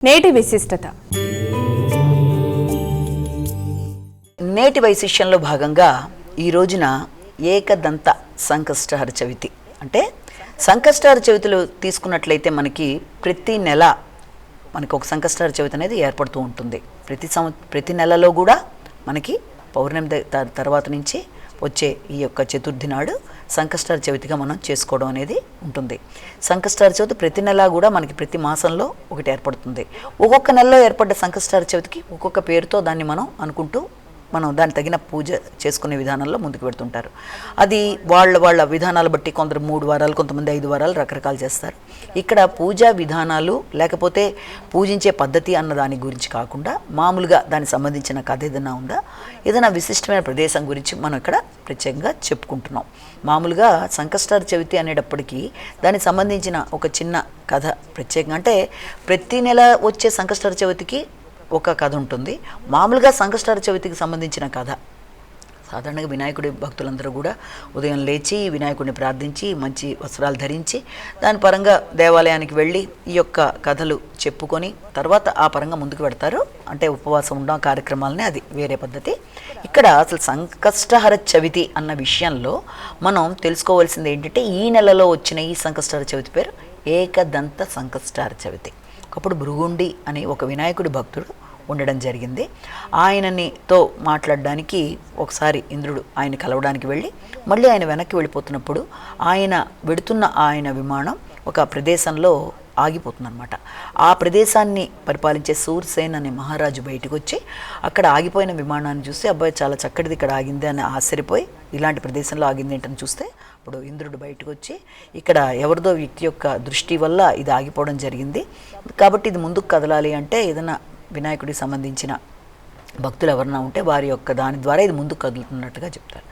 నేటి విశిష్టత. నేటి వైశిష్యంలో భాగంగా ఈ రోజున ఏకదంత సంకష్టహర చవితి. అంటే సంకష్టహర చవితిలో తీసుకున్నట్లయితే మనకి ప్రతి నెల మనకి ఒక సంకష్టహర చవితి అనేది ఏర్పడుతూ ఉంటుంది. ప్రతి నెలలో కూడా మనకి పౌర్ణమి తర్వాత నుంచి వచ్చే ఈ యొక్క చతుర్థి నాడు సంకష్టహర చవితిగా మనం చేసుకోవడం అనేది ఉంటుంది. సంకష్టహర చవితి ప్రతి నెల కూడా మనకి ప్రతి మాసంలో ఒకటి ఏర్పడుతుంది. ఒక్కొక్క నెలలో ఏర్పడ్డ సంకష్టహర చవితికి ఒక్కొక్క పేరుతో దాన్ని మనం అనుకుంటూ దానికి తగిన పూజ చేసుకునే విధానంలో ముందుకు పెడుతుంటారు. అది వాళ్ళ విధానాలు బట్టి కొందరు 3 వారాలు, కొంతమంది 5 వారాలు రకరకాలు చేస్తారు. ఇక్కడ పూజా విధానాలు లేకపోతే పూజించే పద్ధతి అన్న దాని గురించి కాకుండా మామూలుగా దానికి సంబంధించిన కథ ఏదైనా ఉందా, ఏదైనా విశిష్టమైన ప్రదేశం గురించి మనం ఇక్కడ ప్రత్యేకంగా చెప్పుకుంటున్నాం. మామూలుగా సంకష్టహర చవితి అనేటప్పటికీ దానికి సంబంధించిన ఒక చిన్న కథ ప్రత్యేకంగా, అంటే ప్రతి నెల వచ్చే సంకష్టహర చవితికి ఒక కథ ఉంటుంది. మామూలుగా సంకష్టహర చవితికి సంబంధించిన కథ సాధారణంగా వినాయకుడి భక్తులందరూ కూడా ఉదయం లేచి వినాయకుడిని ప్రార్థించి మంచి వస్త్రాలు ధరించి దాని పరంగా దేవాలయానికి వెళ్ళి ఈ యొక్క కథలు చెప్పుకొని తర్వాత ఆ పరంగా ముందుకు పెడతారు. అంటే ఉపవాసం ఉండడం కార్యక్రమాలని, అది వేరే పద్ధతి. ఇక్కడ అసలు సంకష్టహర చవితి అన్న విషయంలో మనం తెలుసుకోవాల్సింది ఏంటంటే, ఈ నెలలో వచ్చిన ఈ సంకష్టహర చవితి పేరు ఏకదంత సంకష్టహర చవితి. ఒకప్పుడు భృగుండి అని ఒక వినాయకుడి భక్తుడు ఉండడం జరిగింది. ఆయనతో మాట్లాడడానికి ఒకసారి ఇంద్రుడు ఆయన కలవడానికి వెళ్ళి మళ్ళీ ఆయన వెనక్కి వెళ్ళిపోతున్నప్పుడు ఆయన విమానం ఒక ప్రదేశంలో ఆగిపోతుందన్నమాట. ఆ ప్రదేశాన్ని పరిపాలించే సూర్సేన్ అనే మహారాజు బయటకు వచ్చి అక్కడ ఆగిపోయిన విమానాన్ని చూసి, అబ్బాయి చాలా చక్కటిది ఇక్కడ ఆగింది అని ఆశ్చర్యపోయి, ఇలాంటి ప్రదేశంలో ఆగింది ఏంటని చూస్తే అప్పుడు ఇంద్రుడు బయటకు వచ్చి, ఇక్కడ ఎవరిదో వ్యక్తి యొక్క దృష్టి వల్ల ఇది ఆగిపోవడం జరిగింది, కాబట్టి ఇది ముందుకు కదలాలి అంటే ఏదైనా వినాయకుడికి సంబంధించిన భక్తులు ఎవరన్నా ఉంటే వారి యొక్క దాని ద్వారా ఇది ముందుకు కదులుతున్నట్టుగా చెప్తారు.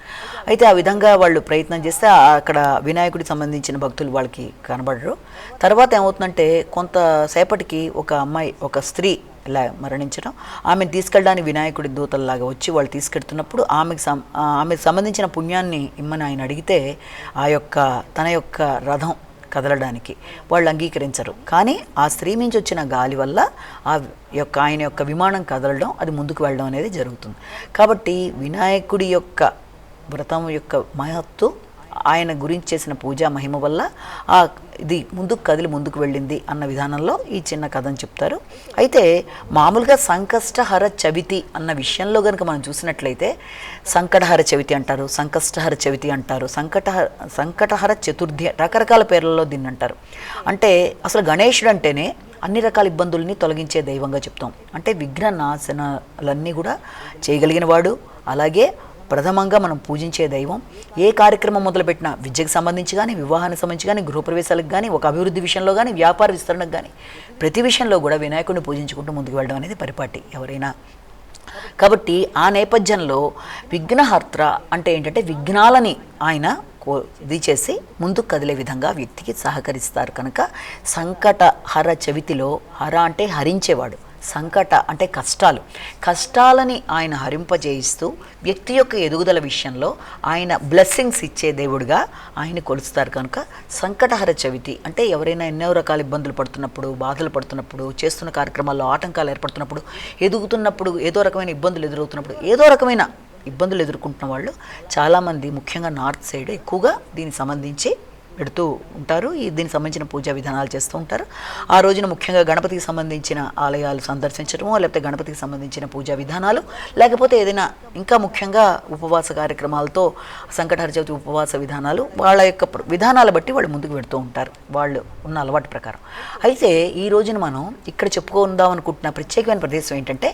అయితే ఆ విధంగా వాళ్ళు ప్రయత్నం చేస్తే అక్కడ వినాయకుడికి సంబంధించిన భక్తులు వాళ్ళకి కనబడరు. తర్వాత ఏమవుతుందంటే, కొంతసేపటికి ఒక స్త్రీ ఇలా మరణించడం, ఆమెను తీసుకెళ్ళడానికి వినాయకుడి దూతల్లాగా వచ్చి వాళ్ళు తీసుకెళ్తున్నప్పుడు ఆమెకు సంబంధించిన పుణ్యాన్ని ఇమ్మని ఆయన అడిగితే తన యొక్క రథం కదలడానికి వాళ్ళు అంగీకరించరు. కానీ ఆ స్త్రీ నుంచి వచ్చిన గాలి వల్ల ఆయన యొక్క విమానం కదలడం, అది ముందుకు వెళ్ళడం అనేది జరుగుతుంది. కాబట్టి వినాయకుడి యొక్క వ్రతం యొక్క మహత్తు, ఆయన గురించి చేసిన పూజా మహిమ వల్ల ఇది ముందుకు వెళ్ళింది అన్న విధానంలో ఈ చిన్న కథను చెప్తారు. అయితే మామూలుగా సంకష్టహర చవితి అన్న విషయంలో కనుక మనం చూసినట్లయితే సంకటహర చవితి అంటారు, సంకష్టహర చవితి అంటారు, సంకటహర చతుర్థి, రకరకాల పేర్లలో దీన్ని అంటారు. అంటే అసలు గణేశుడు అంటేనే అన్ని రకాల ఇబ్బందుల్ని తొలగించే దైవంగా చెప్తాం. అంటే విఘ్న నాశనాలన్నీ కూడా చేయగలిగిన వాడు, అలాగే ప్రథమంగా మనం పూజించే దైవం. ఏ కార్యక్రమం మొదలుపెట్టినా విద్యకు సంబంధించి కానీ, వివాహానికి సంబంధించి కానీ, గృహప్రవేశాలకు కానీ, ఒక అభివృద్ధి విషయంలో కానీ, వ్యాపార విస్తరణకు కానీ, ప్రతి విషయంలో కూడా వినాయకుడిని పూజించుకుంటూ ముందుకు వెళ్ళడం అనేది పరిపాటి ఎవరైనా. కాబట్టి ఆ నేపథ్యంలో విఘ్నహర్త అంటే ఏంటంటే, విఘ్నాలని ఆయన ఇది చేసి ముందుకు కదిలే విధంగా వ్యక్తికి సహకరిస్తారు. కనుక సంకటహర చవితిలో హర అంటే హరించేవాడు, సంకట అంటే కష్టాలని ఆయన హరింపజేయిస్తూ వ్యక్తి యొక్క ఎదుగుదల విషయంలో ఆయన బ్లెస్సింగ్స్ ఇచ్చే దేవుడిగా ఆయన కొలుస్తారు. కనుక సంకటహర చవితి అంటే ఎవరైనా ఎన్నో రకాల ఇబ్బందులు పడుతున్నప్పుడు, బాధలు పడుతున్నప్పుడు, చేస్తున్న కార్యక్రమాల్లో ఆటంకాలు ఏర్పడుతున్నప్పుడు, ఎదుగుతున్నప్పుడు ఏదో రకమైన ఇబ్బందులు ఎదురవుతున్నప్పుడు, ఏదో రకమైన ఇబ్బందులు ఎదుర్కొంటున్న వాళ్ళు చాలామంది ముఖ్యంగా నార్త్ సైడ్ ఎక్కువగా దీనికి సంబంధించి పెడుతూ ఉంటారు. దీనికి సంబంధించిన పూజా విధానాలు చేస్తూ ఉంటారు. ఆ రోజున ముఖ్యంగా గణపతికి సంబంధించిన ఆలయాలు సందర్శించడమో, లేకపోతే గణపతికి సంబంధించిన పూజా విధానాలు, లేకపోతే ఏదైనా ఇంకా ముఖ్యంగా ఉపవాస కార్యక్రమాలతో సంకటహర చవితి ఉపవాస విధానాలు, వాళ్ళ యొక్క విధానాల బట్టి వాళ్ళు ముందుకు పెడుతూ ఉంటారు, వాళ్ళు ఉన్న అలవాటు ప్రకారం. అయితే ఈ రోజున మనం ఇక్కడ చెప్పుకుందాం అనుకుంటున్న ప్రత్యేకమైన ప్రదేశం ఏంటంటే,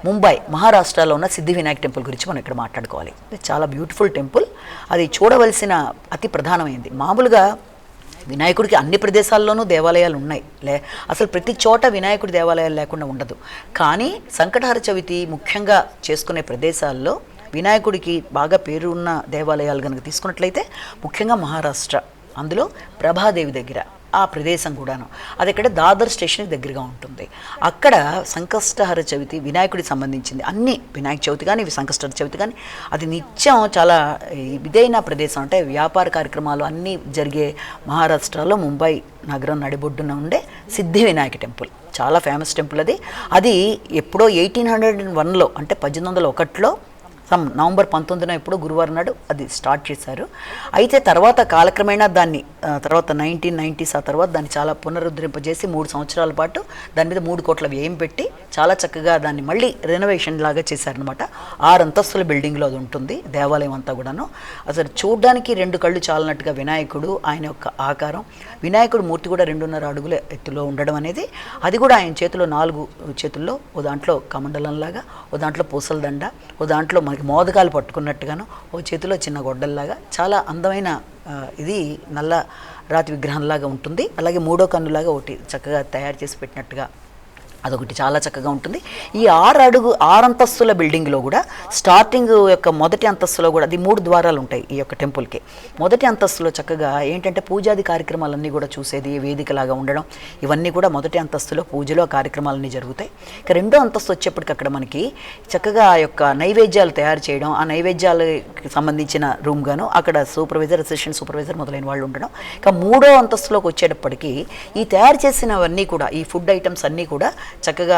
ముంబై మహారాష్ట్రలో ఉన్న సిద్ధి వినాయక టెంపుల్ గురించి మనం ఇక్కడ మాట్లాడుకోవాలి. చాలా బ్యూటిఫుల్ టెంపుల్, అది చూడవలసిన అతి ప్రధానమైంది. మామూలుగా వినాయకుడికి అన్ని ప్రదేశాల్లోనూ దేవాలయాలు ఉన్నాయి, అసలు ప్రతి చోట వినాయకుడి దేవాలయాలు లేకుండా ఉండదు. కానీ సంకటహర చవితి ముఖ్యంగా చేసుకునే ప్రదేశాల్లో వినాయకుడికి బాగా పేరు ఉన్న దేవాలయాలు కనుక తీసుకున్నట్లయితే ముఖ్యంగా మహారాష్ట్ర, అందులో ప్రభాదేవి దగ్గర ఆ ప్రదేశం కూడాను. అది ఇక్కడ దాదర్ స్టేషన్కి దగ్గరగా ఉంటుంది. అక్కడ సంకష్టహర చవితి వినాయకుడికి సంబంధించింది అన్ని, వినాయక చవితి కానీ సంకష్టహర చవితి కానీ అది నిత్యం చాలా ఇదైన ప్రదేశం. అంటే వ్యాపార కార్యక్రమాలు అన్నీ జరిగే మహారాష్ట్రలో ముంబై నగరం నడిబొడ్డున ఉండే సిద్ధి వినాయక టెంపుల్, చాలా ఫేమస్ టెంపుల్ అది. అది ఎప్పుడో 1801లో అంటే 1801లో నవంబర్ 19న ఎప్పుడో గురువారం నాడు అది స్టార్ట్ చేశారు. అయితే తర్వాత కాలక్రమేణా దాన్ని తర్వాత 1990s ఆ తర్వాత దాన్ని చాలా పునరుద్ధరింపజేసి 3 సంవత్సరాల పాటు దాని మీద 3 కోట్ల వ్యయం పెట్టి చాలా చక్కగా దాన్ని మళ్ళీ రెనోవేషన్ లాగా చేశారనమాట. 6 అంతస్తుల బిల్డింగ్లో అది ఉంటుంది దేవాలయం అంతా కూడాను. అసలు చూడడానికి 2 కళ్ళు చాలన్నట్టుగా వినాయకుడు, ఆయన యొక్క ఆకారం, వినాయకుడు మూర్తి కూడా 2.5 అడుగుల ఎత్తులో ఉండడం అనేది, అది కూడా ఆయన చేతిలో 4 చేతుల్లో, ఓ దాంట్లో కమండలంలాగా, ఓ దాంట్లో పూసల దండ, ఓ దాంట్లో మనకి మోదకాలు పట్టుకున్నట్టుగాను, ఓ చేతిలో చిన్న గొడ్డల్లాగా చాలా అందమైన ఇది నల్ల రాతి విగ్రహంలాగా ఉంటుంది. అలాగే 3వ కన్నులాగా ఒకటి చక్కగా తయారు చేసి పెట్టినట్టుగా అదొకటి చాలా చక్కగా ఉంటుంది. ఈ 6 అంతస్తుల బిల్డింగ్లో కూడా స్టార్టింగ్ యొక్క మొదటి అంతస్తులో కూడా అది 3 ద్వారాలు ఉంటాయి ఈ యొక్క టెంపుల్కి. మొదటి అంతస్తులో చక్కగా ఏంటంటే పూజాది కార్యక్రమాలన్నీ కూడా చూసేది వేదికలాగా ఉండడం, ఇవన్నీ కూడా మొదటి అంతస్తులో పూజలో కార్యక్రమాలన్నీ జరుగుతాయి. ఇక 2వ అంతస్తు వచ్చేప్పటికి అక్కడ మనకి చక్కగా ఆ యొక్క నైవేద్యాలు తయారు చేయడం, ఆ నైవేద్యాలకు సంబంధించిన రూమ్ గాను అక్కడ సూపర్వైజర్, అసిస్టెంట్ సూపర్వైజర్ మొదలైన వాళ్ళు ఉండడం. ఇక 3వ అంతస్తులోకి వచ్చేటప్పటికి ఈ తయారు చేసినవన్నీ కూడా, ఈ ఫుడ్ ఐటమ్స్ అన్నీ కూడా చక్కగా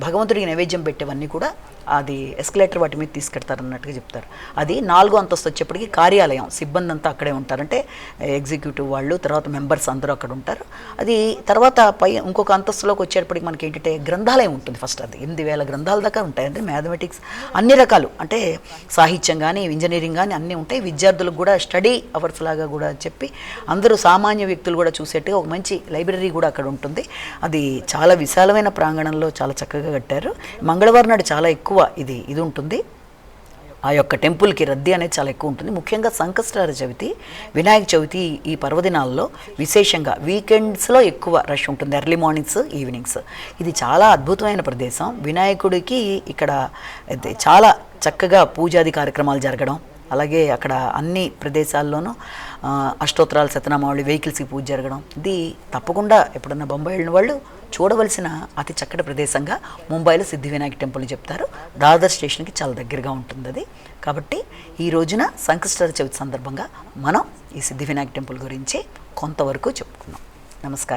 భగవంతుడికి నైవేద్యం పెట్టేవన్నీ కూడా అది ఎస్కలేటర్ వాటి మీద తీసుకెడతారు అన్నట్టుగా చెప్తారు. అది 4వ అంతస్తు వచ్చేప్పటికి కార్యాలయం, సిబ్బంది అంతా అక్కడే ఉంటారంటే ఎగ్జిక్యూటివ్ వాళ్ళు, తర్వాత మెంబర్స్ అందరూ అక్కడ ఉంటారు. అది తర్వాత ఇంకొక అంతస్తులోకి వచ్చేటప్పటికి మనకి ఏంటంటే గ్రంథాలయం ఉంటుంది. ఫస్ట్ అది 8,000 గ్రంథాల దాకా ఉంటాయి. అంటే మ్యాథమెటిక్స్ అన్ని రకాలు, అంటే సాహిత్యం కానీ ఇంజనీరింగ్ కానీ అన్నీ ఉంటాయి. విద్యార్థులకు కూడా స్టడీ అవర్స్ లాగా కూడా చెప్పి అందరూ సామాన్య వ్యక్తులు కూడా చూసేట్టుగా ఒక మంచి లైబ్రరీ కూడా అక్కడ ఉంటుంది. అది చాలా విశాలమైన ప్రాంగణంలో చాలా చక్కగా కట్టారు. మంగళవారం నాడు చాలా ఎక్కువ ఇది ఉంటుంది. ఆ యొక్క టెంపుల్కి రద్దీ అనేది చాలా ఎక్కువ ఉంటుంది. ముఖ్యంగా సంకష్టహర చవితి, వినాయక చవితి ఈ పర్వదినాల్లో విశేషంగా వీకెండ్స్లో ఎక్కువ రష్ ఉంటుంది, ఎర్లీ మార్నింగ్స్, ఈవినింగ్స్. ఇది చాలా అద్భుతమైన ప్రదేశం. వినాయకుడికి ఇక్కడ చాలా చక్కగా పూజాది కార్యక్రమాలు జరగడం, అలాగే అక్కడ అన్ని ప్రదేశాల్లోనూ అష్టోత్తరాలు, శతనామావళి, వెహికల్స్కి పూజ జరగడం, ఇది తప్పకుండా ఎప్పుడన్నా బొంబాయి వెళ్ళిన వాళ్ళు చూడవలసిన అతి చక్కటి ప్రదేశంగా ముంబైలో సిద్ధి వినాయక టెంపుల్ చెప్తారు. దాదర్ స్టేషన్కి చాలా దగ్గరగా ఉంటుంది అది. కాబట్టి ఈ రోజున సంకష్టహర చవితి సందర్భంగా మనం ఈ సిద్ధి వినాయక టెంపుల్ గురించి కొంతవరకు చెప్పుకున్నాం. నమస్కారం.